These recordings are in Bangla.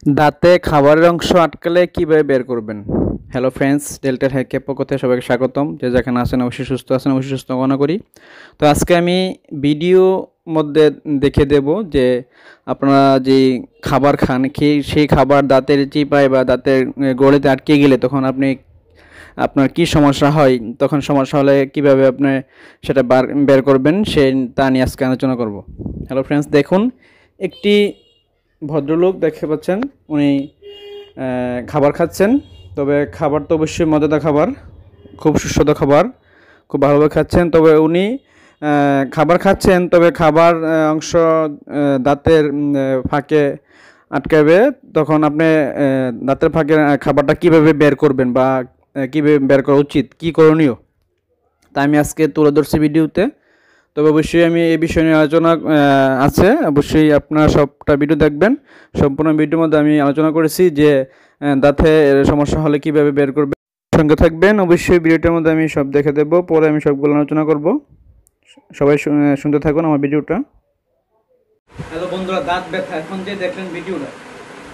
দাঁতে খাবারের অংশ আটকালে কিভাবে বের করবেন? হ্যালো ফ্রেন্ডস, ডেল্টার হ্যাকের পক্ষ থেকে সবাইকে স্বাগতম। যে যেখানে আছেন অবশ্যই সুস্থ আছেন, অবশ্যই সুস্থ কামনা করি। তো আজকে আমি ভিডিও মধ্যে দেখে দেব যে আপনারা যে খাবার খান, সেই খাবার দাঁতের চিপায় বা দাঁতের গোড়ালিতে আটকে গেলে তখন আপনার কি সমস্যা হয়, তখন সমস্যা হলে কিভাবে আপনি সেটা বের করবেন তা নিয়ে আজকে আলোচনা করব। হ্যালো ফ্রেন্ডস, দেখুন একটি ভদ্রলোক দেখতে পাচ্ছেন, উনি খাবার খাচ্ছেন। তবে খাবার তো অবশ্যই মজাদার খাবার, খুব সুস্বাদু খাবার, খুব ভালোভাবে খাচ্ছেন। তবে উনি খাবার খাচ্ছেন, তবে খাবার অংশ দাঁতের ফাঁকে আটকাবে। তখন আপনি দাঁতের ফাঁকে খাবারটা কিভাবে বের করবেন বা কীভাবে বের করা উচিত, কী করণীয়, তা আমি আজকে তুলে ধরছি ভিডিওতে। তবে অবশ্যই আমি এই বিষয় নিয়ে আলোচনা আছে, অবশ্যই আপনারা সবটা ভিডিও দেখবেন। সম্পূর্ণ ভিডিওর মধ্যে আমি আলোচনা করেছি যে দাঁতে সমস্যা হলে কিভাবে বের করবেন। সঙ্গে থাকবেন, অবশ্যই ভিডিওটার মধ্যে আমি সব দেখে দেবো, পরে আমি সবগুলো আলোচনা করব। সবাই শুনতে থাকুন আমার ভিডিওটা। হ্যালো বন্ধুরা, দাঁত ব্যথা এখন যে দেখলেন ভিডিওটা,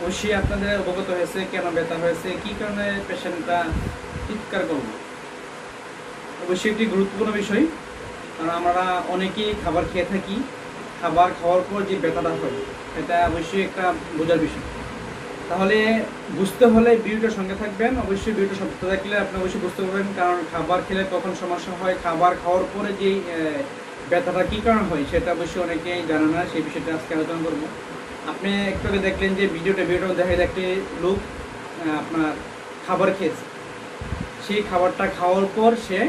অবশ্যই আপনাদের অবগত হয়েছে কেন ব্যথা হয়েছে, কী কারণে পেশেন্টটা চিৎকার করল। অবশ্যই একটি গুরুত্বপূর্ণ বিষয়, কারণ আমরা অনেকেই খাবার খেয়ে থাকি, খাবার খাওয়ার পর যে ব্যথাটা হয় এটা অবশ্যই একটা বোঝার বিষয়। তাহলে বুঝতে হলে ভিডিওটার সঙ্গে থাকবেন, অবশ্যই ভিডিওটা সঙ্গে থাকলে আপনি অবশ্যই বুঝতে পারবেন কারণ খাবার খেলে কখন সমস্যা হয়, খাবার খাওয়ার পরে যেই ব্যথাটা কী কারণ হয় সেটা অবশ্যই অনেকেই জানে না। সেই বিষয়টা আজকে আলোচনা করবো। আপনি একটু আগে দেখলেন যে ভিডিওটা দেখা যায় একটি লোক আপনার খাবার খেয়েছে, সেই খাবারটা খাওয়ার পর সে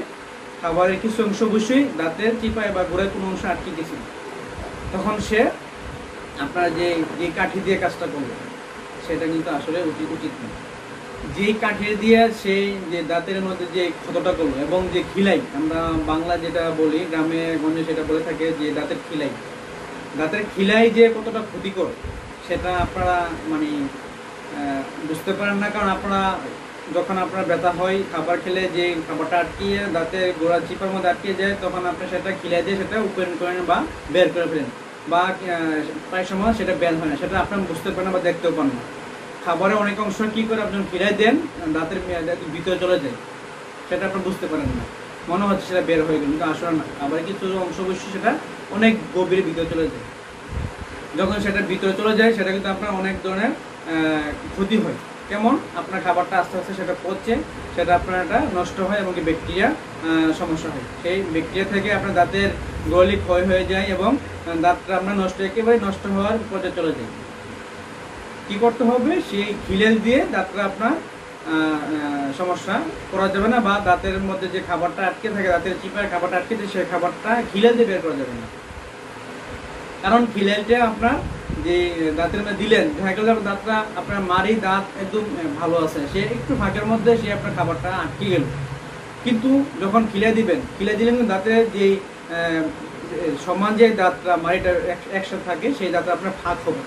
খাবারের কিছু অংশ অবশ্যই দাঁতের চিপায় বা গোড়ায় কোনো অংশ আটকে গেছিল। তখন সে আপনার যে কাঠি দিয়ে কাজটা করলো সেটা কিন্তু আসলে উচিত না। যেই কাঠি দিয়ে সে যে দাঁতের মধ্যে যে ক্ষতটা করলো এবং যে খিলাই, আমরা বাংলা যেটা বলি, গ্রামে গঞ্জে সেটা বলে থাকে যে দাঁতের খিলাই যে কতটা ক্ষতিকর সেটা আপনারা মানে বুঝতে পারেন না। কারণ যখন আপনার ব্যথা হয়, খাবার খেলে যে খাবারটা আটকিয়ে দাঁতের গোড়া চিপার মধ্যে আটকে যায়, তখন আপনি সেটা খিলাই দিয়ে সেটা ওপেন করেন বা বের করে ফেলেন, বা প্রায় সময় সেটা বের হয় না, সেটা আপনার বুঝতে পারেন না বা দেখতেও পান না। খাবারের অনেক অংশ কী করে আপনি খিলাই দেন, দাঁতের ভিতরে চলে যায়, সেটা আপনি বুঝতে পারেন না, মনে হচ্ছে সেটা বের হয়ে গেল, কিন্তু আসলে না। আবার কিছু অংশ অবশ্যই সেটা অনেক গভীর ভিতরে চলে যায়। যখন সেটা ভিতরে চলে যায় সেটা কিন্তু আপনার অনেক ধরনের ক্ষতি হয়। কেমন? আপনার খাবারটা আস্তে আস্তে সেটা পচে, সেটা আপনার একটা নষ্ট হয় এবং ব্যাকটেরিয়া সমস্যা হয়। সেই ব্যাকটেরিয়া থেকে আপনার দাঁতের গোড়ালি ক্ষয় হয়ে যায় এবং দাঁতটা আপনার একেবারে নষ্ট হওয়ার পর্যায়ে চলে যায়। কী করতে হবে? সেই খিলেল দিয়ে দাঁতটা আপনার সমস্যা করা যাবে না, বা দাঁতের মধ্যে যে খাবারটা আটকে থাকে, দাঁতের চিপায় খাবারটা আটকে থাকে, সেই খাবারটা খিলেল দিয়ে বের করা যাবে না। কারণ খিলেলটা আপনার যে দাঁতের মধ্যে দিলেন, দেখা গেল দাঁতটা আপনার দাঁত একদম ভালো আছে, সে একটু ফাঁকের মধ্যে সে আপনার খাবারটা আটকে গেল। কিন্তু যখন খিলে দিলেন কিন্তু দাঁতের যে সমান যে দাঁতটা মাড়িটা একসাথে থাকে, সেই দাঁতটা আপনার ফাঁক হবে।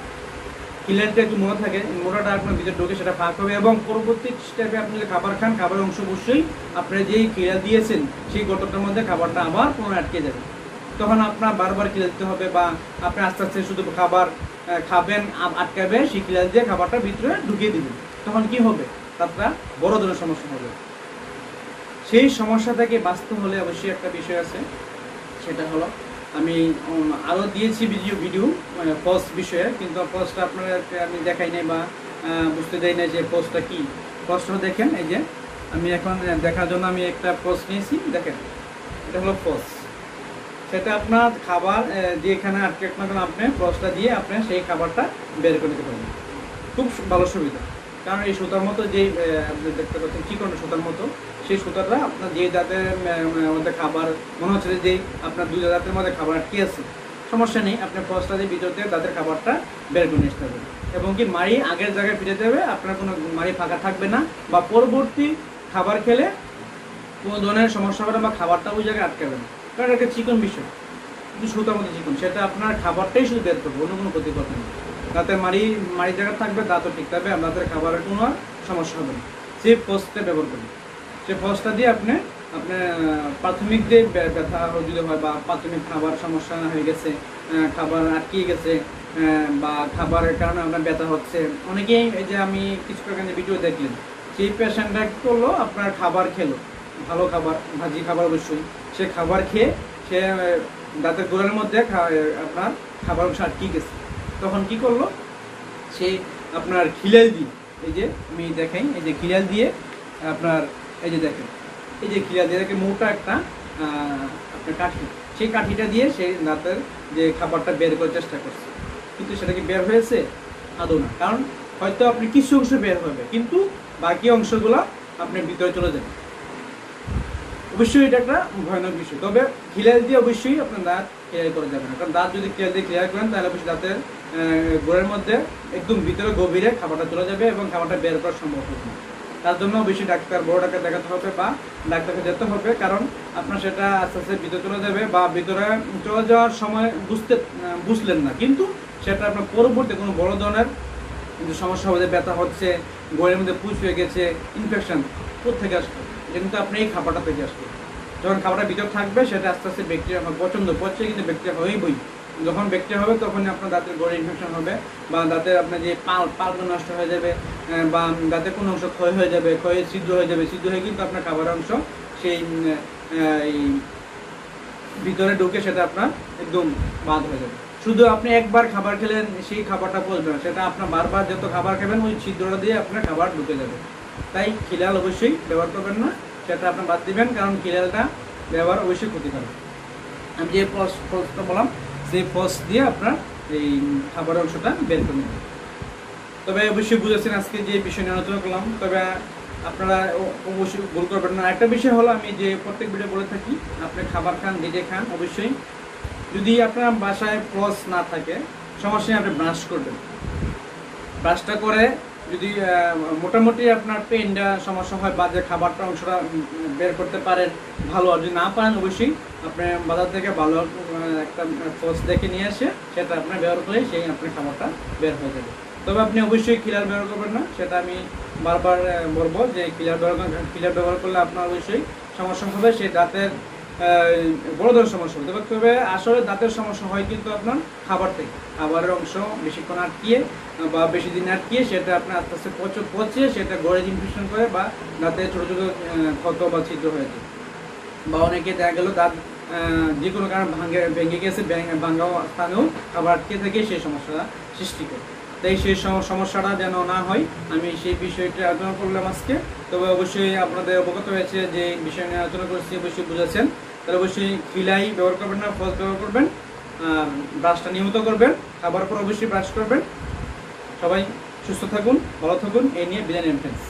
খিলেলটা একটু মোটা থাকে, মোটাটা আপনার ভিতরে ঢোকে, সেটা ফাঁক হবে এবং পরবর্তী স্টেপে আপনি যদি খাবার খান, খাবারের অংশ অবশ্যই আপনি যেই খিলেল দিয়েছেন সেই গর্তটার মধ্যে খাবারটা আবার পুনরায় আটকে যাবে। তখন আপনার বারবার খিলে দিতে হবে, বা আপনি আস্তে আস্তে শুধু খাবার খাবেন, আটকাবে, সেই খিলে দিয়ে খাবারটা ভিতরে ঢুকিয়ে দিবেন। তখন কি হবে? তারপর বড় ধরনের সমস্যা হবে। সেই সমস্যা থেকে বাঁচতে হলে অবশ্যই একটা বিষয় আছে, সেটা হলো আমি আরও দিয়েছি ভিডিও পজ বিষয়ে, কিন্তু পজটা আপনাদেরকে আমি দেখাই নাই বা বুঝতে দেই না যে পজটা কী। পজটা দেখেন, এই যে আমি এখন দেখার জন্য আমি একটা পজ নিয়েছি, দেখেন এটা হলো পজ। সেটা আপনার খাবার যেখানে আটকে রাখবেন, আপনি পজটা দিয়ে আপনি সেই খাবারটা বের করে দিতে পারবেন। খুব ভালো সুবিধা, কারণ এই সুতার মতো যেই আপনি দেখতে পাচ্ছেন চিকন সুতার মতো, সেই সুতাটা আপনার যে দাঁতের মধ্যে খাবার মনে হচ্ছে যে আপনার দুই দাঁতের মধ্যে খাবার আটকে আছে, সমস্যা নেই, আপনি পজটা দিয়ে ভিতর থেকে দাঁতের খাবারটা বের করে নিতে হবে এবং কি মাড়ি আগের জায়গায় ফিরে দেবে, আপনার কোনো মাড়ি ফাঁকা থাকবে না, বা পরবর্তী খাবার খেলে কোনো ধরনের সমস্যা হবে না, বা খাবারটা ওই জায়গায় আটকাবে না। কারণ একটা চিকন বিষয়, কিন্তু সুতার মধ্যে চিকন, সেটা আপনার খাবারটাই শুধু বের করবে, অন্য কোনো ক্ষতি করবে না। দাঁতের মাড়ি জায়গা থাকবে, দাঁতও ঠিক থাকবে, দাঁতের খাবারের কোনো সমস্যা হবে না। সেই পজটা ব্যবহার করবেন। সেই পজটা দিয়ে আপনি আপনার প্রাথমিক যে ব্যথা যদি হয়, বা প্রাথমিক খাবার সমস্যা হয়ে গেছে, খাবার আটকে গেছে, বা খাবারের কারণে আপনার ব্যথা হচ্ছে, অনেকেই এই যে আমি কিছু আগে ভিডিও দেখলেন, সেই পেশেন্টরা কী করলো, আপনার খাবার খেলো, ভালো খাবার, ভাজি খাবার অবশ্যই, সে খাবার খেয়ে সে দাঁতের গোড়ার মধ্যে আপনার খাবার অংশ আটকে গেছে। তখন কি করলো, সে আপনার খিলাল দিয়ে, এই যে আমি দেখাই, এই যে খিলাল দিয়ে আপনার, এই যে দেখেন, এই যে খিলাল দিয়ে দেখেন মোটা একটা আপনার কাঠি, সেই কাঠিটা দিয়ে সেই দাঁতের যে খাবারটা বের করার চেষ্টা করছে, কিন্তু সেটা কি বের হয়েছে? আদৌ না। কারণ হয়তো আপনি কিছু অংশ বের হবে, কিন্তু বাকি অংশগুলো আপনার ভিতরে চলে যাবে। অবশ্যই এটা একটা ভয়ানক বিষয়। তবে খিলাল দিয়ে অবশ্যই আপনার দাঁত ক্লিয়ার করা যাবে না, কারণ দাঁত যদি খিলাল দিয়ে ক্লিয়ার করেন তাহলে অবশ্যই দাঁতের গোড়ের মধ্যে একদম ভিতরে গভীরে খাবারটা চলে যাবে এবং খাবারটা বের করা সম্ভব হবে না। তার জন্য অবশ্যই ডাক্তার, বড় ডাক্তার দেখাতে হবে বা ডাক্তারকে যেতে হবে, কারণ আপনার সেটা আস্তে আস্তে ভিতরে চলে যাবে, বা ভিতরে চলে যাওয়ার সময় বুঝলেন না, কিন্তু সেটা আপনার পরবর্তী কোনো বড় ধরনের কিন্তু সমস্যা হবে, যে ব্যথা হচ্ছে, গোড়ের মধ্যে পুঁজ হয়ে গেছে, ইনফেকশন কোথেকে আসবে? এটা কিন্তু আপনি এই খাবারটা থেকে আসবে। যখন খাবারটা ভিতর থাকবে সেটা আস্তে আস্তে ব্যাকটেরিয়া পছন্দ পচে, কিন্তু ব্যাকটেরিয়া হয়েই বই। যখন ব্যাকটেরিয়া হবে তখন আপনার দাঁতের গোড়ে ইনফেকশন হবে, বা দাঁতের আপনার যে পালগুলো নষ্ট হয়ে যাবে, বা দাঁতের কোনো অংশ ক্ষয় হয়ে যাবে, ক্ষয়ে ছিদ্র হয়ে যাবে, ছিদ্র হয়ে কিন্তু আপনার খাবারের অংশ সেই এই ভিতরে ঢুকে সেটা আপনার একদম বাদ হয়ে যাবে। শুধু আপনি একবার খাবার খেলেন, সেই খাবারটা পচবে না, সেটা আপনার বারবার যত খাবার খাবেন ওই ছিদ্রটা দিয়ে আপনার খাবার ঢুকে যাবে। তাই খিলাল অবশ্যই ব্যবহার করবেন না, সেটা আপনার বাদ দিবেন, কারণ খিলালটা ব্যবহার অবশ্যই ক্ষতিকারক। আমি যে ফলসটা বললাম, সেই ফলস দিয়ে আপনার এই খাবারের অংশটা বের করে নেবেন। তবে অবশ্যই বুঝেছেন আজকে যে বিষয় নিয়ে আলোচনা করলাম। তবে আপনারা অবশ্যই ভুল করবেন না। একটা বিষয় হলো, আমি যে প্রত্যেক ভিডিও বলে থাকি, আপনি খাবার খান, নিজে খান অবশ্যই। যদি আপনার বাসায় ফ্লস না থাকে, সমস্যা নেই, আপনি ব্রাশ করবেন। ব্রাশটা করে যদি মোটামুটি আপনার পেনটা সমস্যা হয়, বা যে খাবারটা অংশটা বের করতে পারেন ভালো, আর যদি না পারেন অবশ্যই আপনি বাজার থেকে ভালো একটা ফ্লস দেখে নিয়ে এসে সেটা আপনার ব্যবহার করে সেই আপনার খাবারটা বের হয়ে যাবে। তবে আপনি অবশ্যই ক্লিয়ার ব্যবহার করবেন না, সেটা আমি বারবার বলবো যে ক্লিয়ার ব্যবহার করলে আপনার অবশ্যই সমস্যা হবে, সেই দাঁতের বড় ধরনের সমস্যা হবে। তবে আসলে দাঁতের সমস্যা হয় কিন্তু আপনার খাবার থেকে, খাবারের অংশ বেশিক্ষণ আটকিয়ে বা বেশি দিন আটকিয়ে সেটা আপনার আস্তে আস্তে পচে সেটা গড়ে ইনফেকশন করে, বা দাঁতে ছোটো ছোটো ক্ষত বা ছিদ্র হয়ে যায়, বা অনেকে দেখা গেল দাঁত যে কোনো কারণে ভেঙে গেছে, ভাঙ্গা স্থানেও খাবার আটকে থেকে সেই সমস্যাটা সৃষ্টি করে। তাই সেই সমস্যাটা যেন না হয়, আমি সেই বিষয়টি আলোচনা করলাম আজকে। তবে অবশ্যই আপনাদের অবগত হয়েছে যে বিষয় নিয়ে আলোচনা করছি, অবশ্যই বুঝেছেন। তাহলে অবশ্যই ফিলাই ব্যবহার করবেন না, ফলস ব্যবহার করবেন, ব্রাশটা নিয়মিত করবেন, খাবার পর অবশ্যই ব্রাশ করবেন। সবাই সুস্থ থাকুন, ভালো থাকুন, এই নিয়ে বিদায় নেন ফ্রেন্ডস।